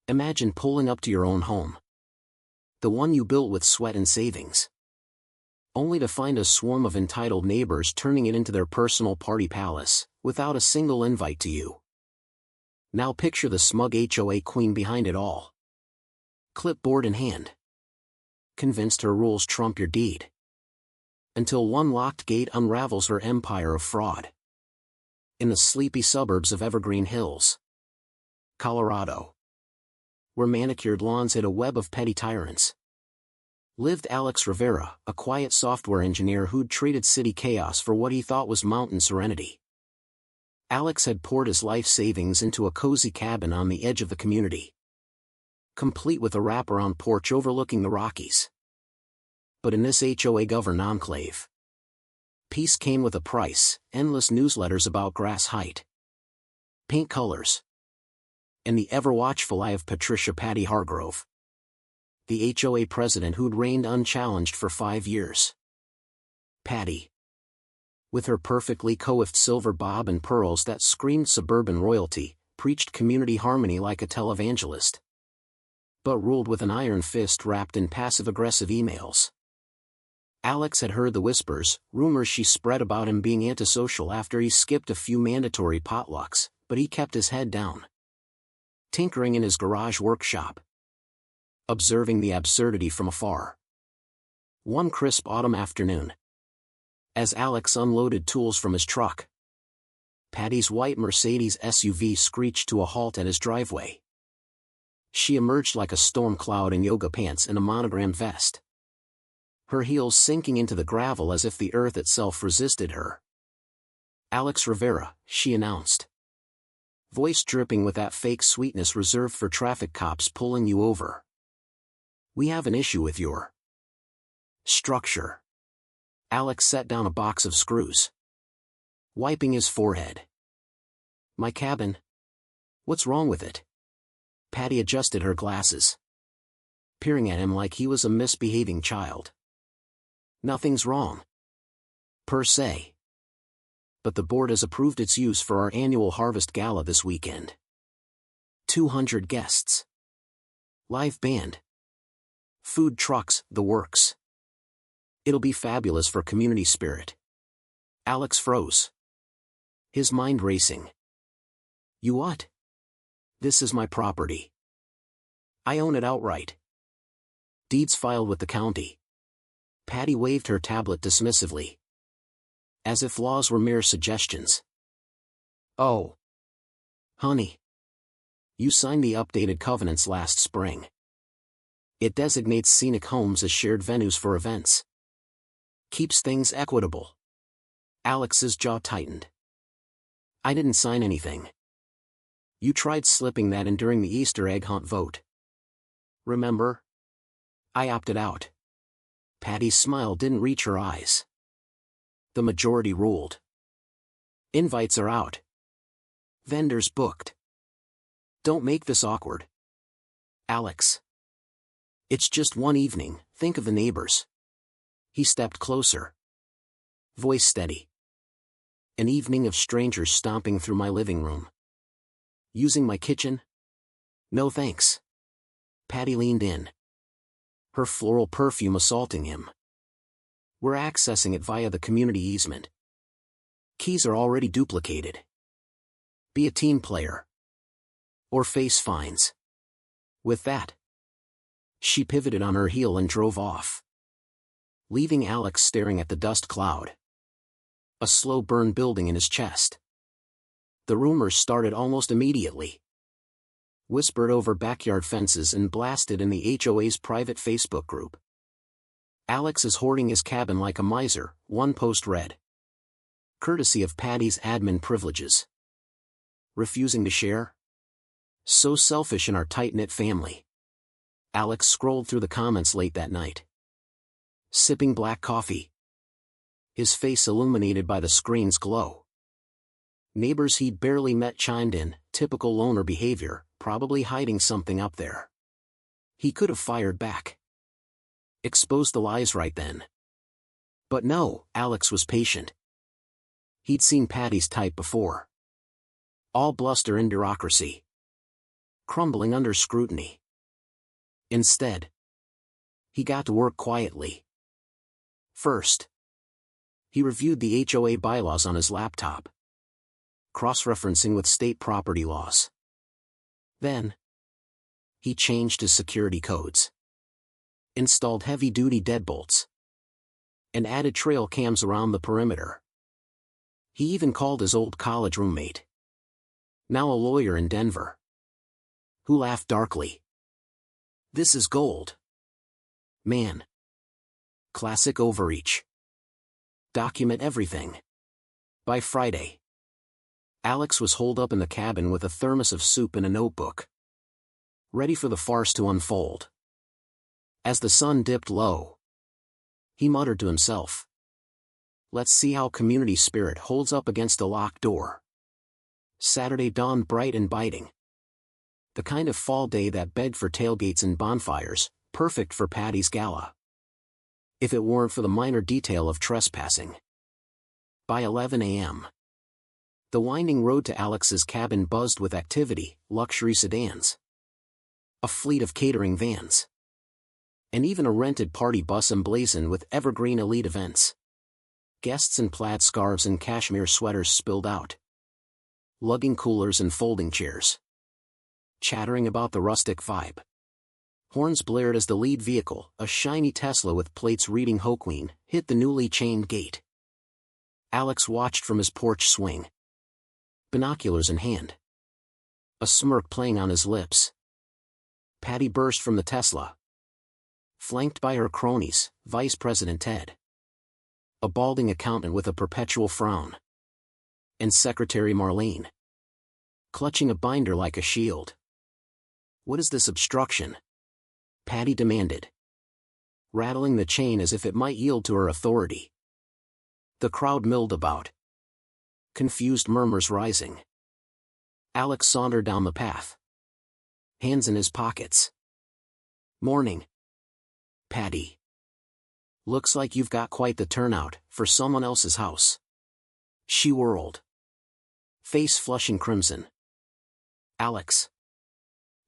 Imagine pulling up to your own home. The one you built with sweat and savings. Only to find a swarm of entitled neighbors turning it into their personal party palace, without a single invite to you. Now picture the smug HOA queen behind it all. Clipboard in hand. Convinced her rules trump your deed. Until one locked gate unravels her empire of fraud. In the sleepy suburbs of Evergreen Hills, Colorado, where manicured lawns hid a web of petty tyrants, lived Alex Rivera, a quiet software engineer who'd traded city chaos for what he thought was mountain serenity. Alex had poured his life savings into a cozy cabin on the edge of the community, complete with a wraparound porch overlooking the Rockies. But in this HOA-governed enclave, peace came with a price: endless newsletters about grass height, paint colors, and the ever-watchful eye of Patricia "Patty" Hargrove, the HOA president who'd reigned unchallenged for 5 years. Patty, with her perfectly coiffed silver bob and pearls that screamed suburban royalty, preached community harmony like a televangelist, but ruled with an iron fist wrapped in passive-aggressive emails. Alex had heard the whispers, rumors she spread about him being antisocial after he skipped a few mandatory potlucks, but he kept his head down, tinkering in his garage workshop, observing the absurdity from afar. One crisp autumn afternoon, as Alex unloaded tools from his truck, Patty's white Mercedes SUV screeched to a halt at his driveway. She emerged like a storm cloud in yoga pants and a monogrammed vest, her heels sinking into the gravel as if the earth itself resisted her. "Alex Rivera," she announced, voice dripping with that fake sweetness reserved for traffic cops pulling you over. "We have an issue with your structure." Alex set down a box of screws, wiping his forehead. "My cabin? What's wrong with it?" Patty adjusted her glasses, peering at him like he was a misbehaving child. "Nothing's wrong, per se. But the board has approved its use for our annual harvest gala this weekend. 200 guests. Live band. Food trucks, the works. It'll be fabulous for community spirit." Alex froze, his mind racing. "You what?" "This is my property. I own it outright. Deeds filed with the county." Patty waved her tablet dismissively, as if laws were mere suggestions. "Oh, honey. You signed the updated covenants last spring. It designates scenic homes as shared venues for events. Keeps things equitable." Alex's jaw tightened. "I didn't sign anything. You tried slipping that in during the Easter egg hunt vote. Remember? I opted out." Patty's smile didn't reach her eyes. "The majority ruled. Invites are out. Vendors booked. Don't make this awkward. Alex. It's just one evening, think of the neighbors." He stepped closer, voice steady. "An evening of strangers stomping through my living room. Using my kitchen? No thanks." Patty leaned in, her floral perfume assaulting him. "We're accessing it via the community easement. Keys are already duplicated. Be a team player, or face fines." With that, she pivoted on her heel and drove off, leaving Alex staring at the dust cloud, a slow burn building in his chest. The rumors started almost immediately, whispered over backyard fences and blasted in the HOA's private Facebook group. "Alex is hoarding his cabin like a miser," one post read, courtesy of Patty's admin privileges. "Refusing to share? So selfish in our tight-knit family." Alex scrolled through the comments late that night, sipping black coffee, his face illuminated by the screen's glow. Neighbors he'd barely met chimed in, typical loner behavior, probably hiding something up there. He could have fired back, exposed the lies right then. But no, Alex was patient. He'd seen Patty's type before. All bluster and bureaucracy. crumbling under scrutiny. Instead, he got to work quietly. First, he reviewed the HOA bylaws on his laptop, cross-referencing with state property laws. Then, he changed his security codes, installed heavy-duty deadbolts, and added trail cams around the perimeter. He even called his old college roommate, now a lawyer in Denver, who laughed darkly. "This is gold, man. Classic overreach. Document everything." By Friday, Alex was holed up in the cabin with a thermos of soup and a notebook, ready for the farce to unfold. As the sun dipped low, he muttered to himself, "Let's see how community spirit holds up against a locked door." Saturday dawned bright and biting. The kind of fall day that begged for tailgates and bonfires, perfect for Patty's gala, if it weren't for the minor detail of trespassing. By 11 a.m., the winding road to Alex's cabin buzzed with activity, luxury sedans, a fleet of catering vans, and even a rented party bus emblazoned with evergreen elite events. Guests in plaid scarves and cashmere sweaters spilled out, lugging coolers and folding chairs, chattering about the rustic vibe. Horns blared as the lead vehicle, a shiny Tesla with plates reading Hoqueen, hit the newly chained gate. Alex watched from his porch swing, binoculars in hand, a smirk playing on his lips. Patty burst from the Tesla, flanked by her cronies, Vice President Ted, a balding accountant with a perpetual frown, and Secretary Marlene, clutching a binder like a shield. "What is this obstruction?" Patty demanded, rattling the chain as if it might yield to her authority. The crowd milled about, confused murmurs rising. Alex sauntered down the path, hands in his pockets. "Morning, Patty. Looks like you've got quite the turnout for someone else's house." She whirled, face flushing crimson. "Alex,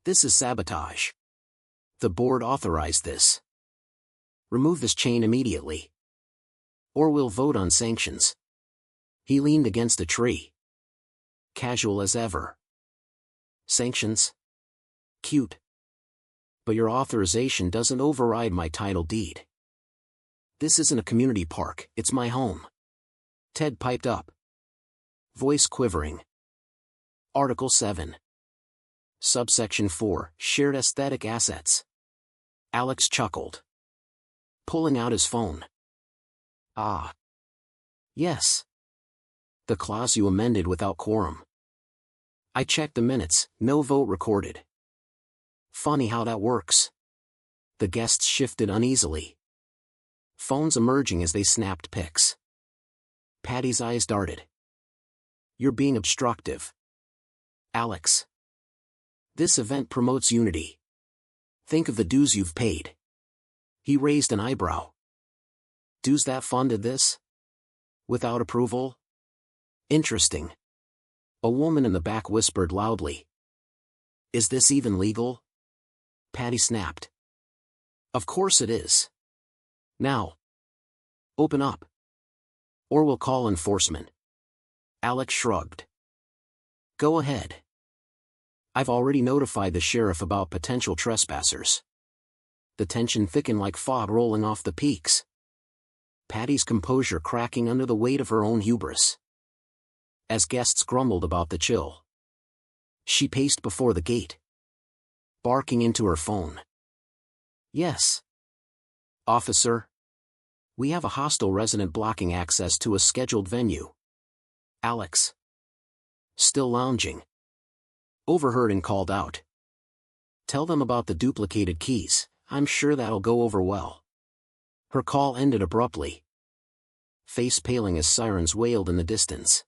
this is sabotage. The board authorized this. Remove this chain immediately, or we'll vote on sanctions." He leaned against a tree, casual as ever. "Sanctions? Cute. But your authorization doesn't override my title deed. This isn't a community park, it's my home." Ted piped up, voice quivering. Article 7. Subsection 4, Shared Aesthetic Assets. Alex chuckled, pulling out his phone. "Ah. Yes. The clause you amended without quorum. I checked the minutes, no vote recorded." "Funny how that works." The guests shifted uneasily, phones emerging as they snapped pics. Patty's eyes darted. "You're being obstructive, Alex. This event promotes unity. Think of the dues you've paid." He raised an eyebrow. "Dues that funded this? Without approval? Interesting." A woman in the back whispered loudly, "Is this even legal?" Patty snapped, "Of course it is. Now, open up, or we'll call enforcement." Alex shrugged. "Go ahead. I've already notified the sheriff about potential trespassers." The tension thickened like fog rolling off the peaks, Patty's composure cracking under the weight of her own hubris. As guests grumbled about the chill, she paced before the gate, barking into her phone. "Yes, officer. We have a hostile resident blocking access to a scheduled venue." Alex, still lounging, overheard and called out, "Tell them about the duplicated keys, I'm sure that'll go over well." Her call ended abruptly, face paling as sirens wailed in the distance.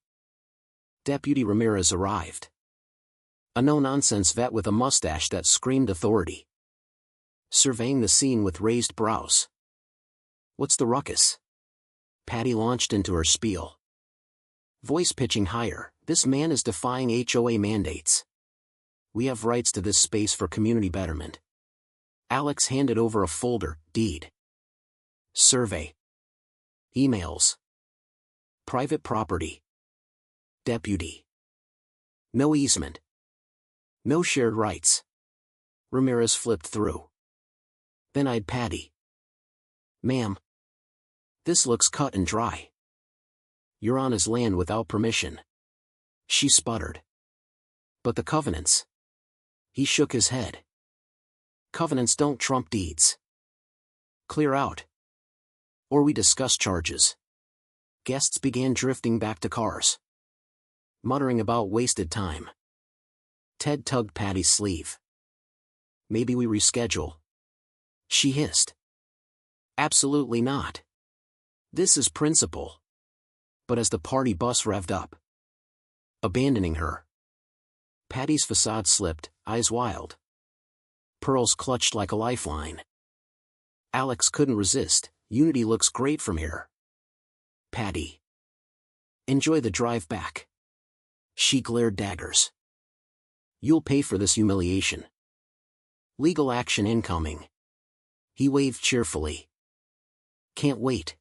Deputy Ramirez arrived, a no-nonsense vet with a mustache that screamed authority, surveying the scene with raised brows. "What's the ruckus?" Patty launched into her spiel, voice pitching higher. "This man is defying HOA mandates. we have rights to this space for community betterment. Alex handed over a folder, deed. Survey. Emails. Private property. Deputy. No easement. No shared rights. Ramirez flipped through. Then eyed Patty. Ma'am. This looks cut and dry. You're on his land without permission. She sputtered. But the covenants. He shook his head. Covenants don't trump deeds. Clear out. Or we discuss charges. Guests began drifting back to cars, muttering about wasted time. Ted tugged Patty's sleeve. Maybe we reschedule. She hissed. Absolutely not. This is principle. But as the party bus revved up, abandoning her, Patty's facade slipped, eyes wild. Pearls clutched like a lifeline. Alex couldn't resist. Unity looks great from here. Patty. Enjoy the drive back. She glared daggers. You'll pay for this humiliation. Legal action incoming. He waved cheerfully. Can't wait.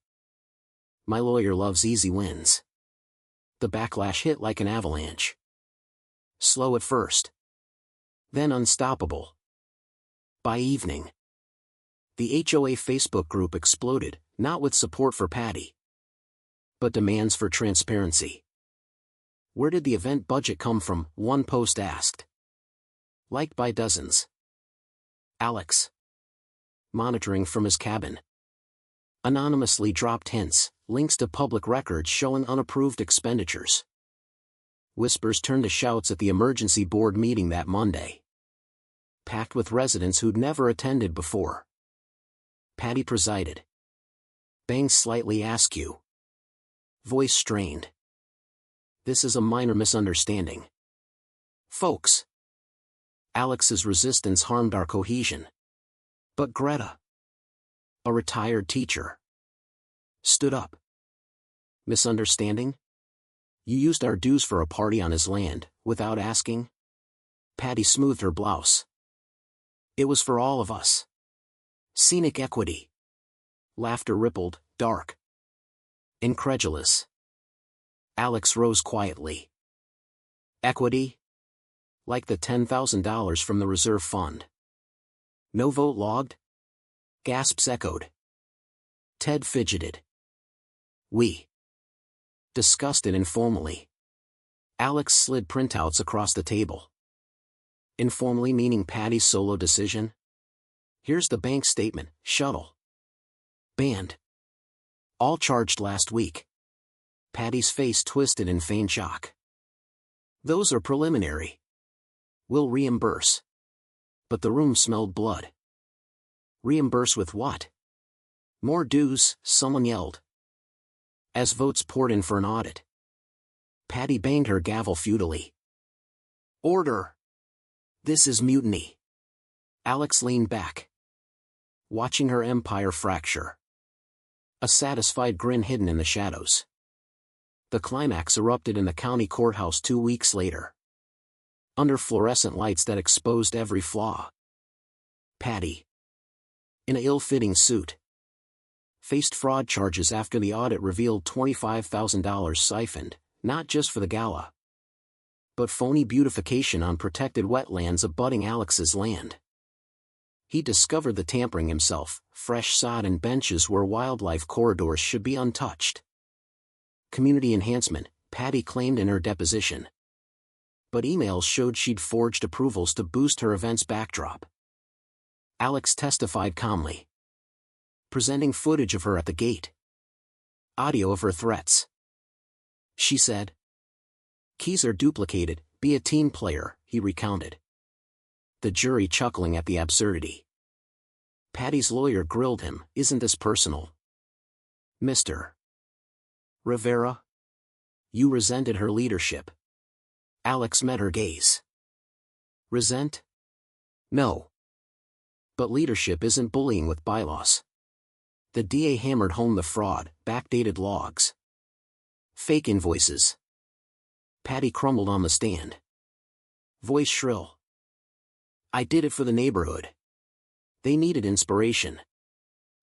My lawyer loves easy wins. The backlash hit like an avalanche. Slow at first. Then unstoppable. By evening, the HOA Facebook group exploded, not with support for Patty, but demands for transparency. Where did the event budget come from? One post asked. Liked by dozens. Alex. Monitoring from his cabin. Anonymously dropped hints, links to public records showing unapproved expenditures. Whispers turned to shouts at the emergency board meeting that Monday, packed with residents who'd never attended before. Patty presided. Bangs slightly askew. Voice strained. This is a minor misunderstanding. Folks. Alex's resistance harmed our cohesion. But Greta, a retired teacher, stood up. Misunderstanding? You used our dues for a party on his land, without asking? Patty smoothed her blouse. It was for all of us. Scenic equity. Laughter rippled, dark. Incredulous. Alex rose quietly. Equity? Like the $10,000 from the reserve fund. No vote logged? Gasps echoed. Ted fidgeted. We discussed it informally. Alex slid printouts across the table. Informally meaning Patty's solo decision? Here's the bank statement, shuttle. Banned. All charged last week. Patty's face twisted in feigned shock. Those are preliminary. We'll reimburse. But the room smelled blood. Reimburse with what? More dues, someone yelled. As votes poured in for an audit. Patty banged her gavel futilely. Order! This is mutiny. Alex leaned back, watching her empire fracture. A satisfied grin hidden in the shadows. The climax erupted in the county courthouse 2 weeks later, under fluorescent lights that exposed every flaw. Patty, in an ill-fitting suit, faced fraud charges after the audit revealed $25,000 siphoned, not just for the gala, but phony beautification on protected wetlands abutting Alex's land. He discovered the tampering himself, fresh sod and benches where wildlife corridors should be untouched. Community enhancement, Patty claimed in her deposition. But emails showed she'd forged approvals to boost her event's backdrop. Alex testified calmly, presenting footage of her at the gate. Audio of her threats. She said, "Keys are duplicated, be a team player," he recounted. The jury chuckling at the absurdity. Patty's lawyer grilled him, "Isn't this personal? Mr. Rivera? You resented her leadership." Alex met her gaze. Resent? No. But leadership isn't bullying with bylaws. The DA hammered home the fraud, backdated logs, fake invoices. Patty crumbled on the stand. Voice shrill. I did it for the neighborhood. They needed inspiration.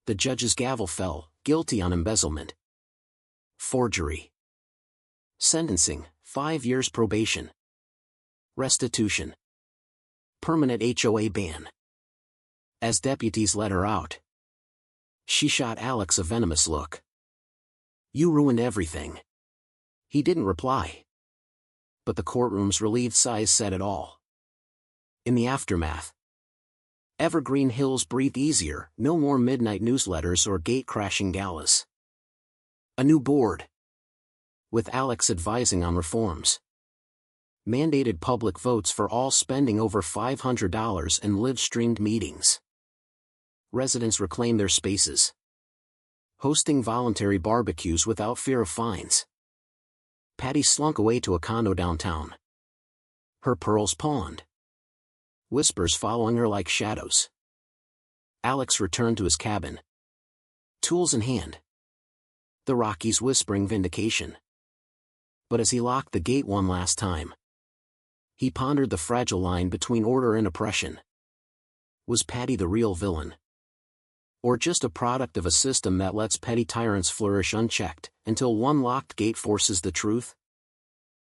The judge's gavel fell, guilty on embezzlement. Forgery. Sentencing, 5 years probation. Restitution. Permanent HOA ban. As deputies let her out, she shot Alex a venomous look. You ruined everything. He didn't reply. But the courtroom's relieved sighs said it all. In the aftermath, Evergreen Hills breathed easier, no more midnight newsletters or gate-crashing galas. A new board, with Alex advising on reforms. Mandated public votes for all spending over $500 and live-streamed meetings. Residents reclaim their spaces. Hosting voluntary barbecues without fear of fines. Patty slunk away to a condo downtown. Her pearls pawned. Whispers following her like shadows. Alex returned to his cabin. Tools in hand. The Rockies whispering vindication. But as he locked the gate one last time, he pondered the fragile line between order and oppression. Was Patty the real villain? Or just a product of a system that lets petty tyrants flourish unchecked, until one locked gate forces the truth?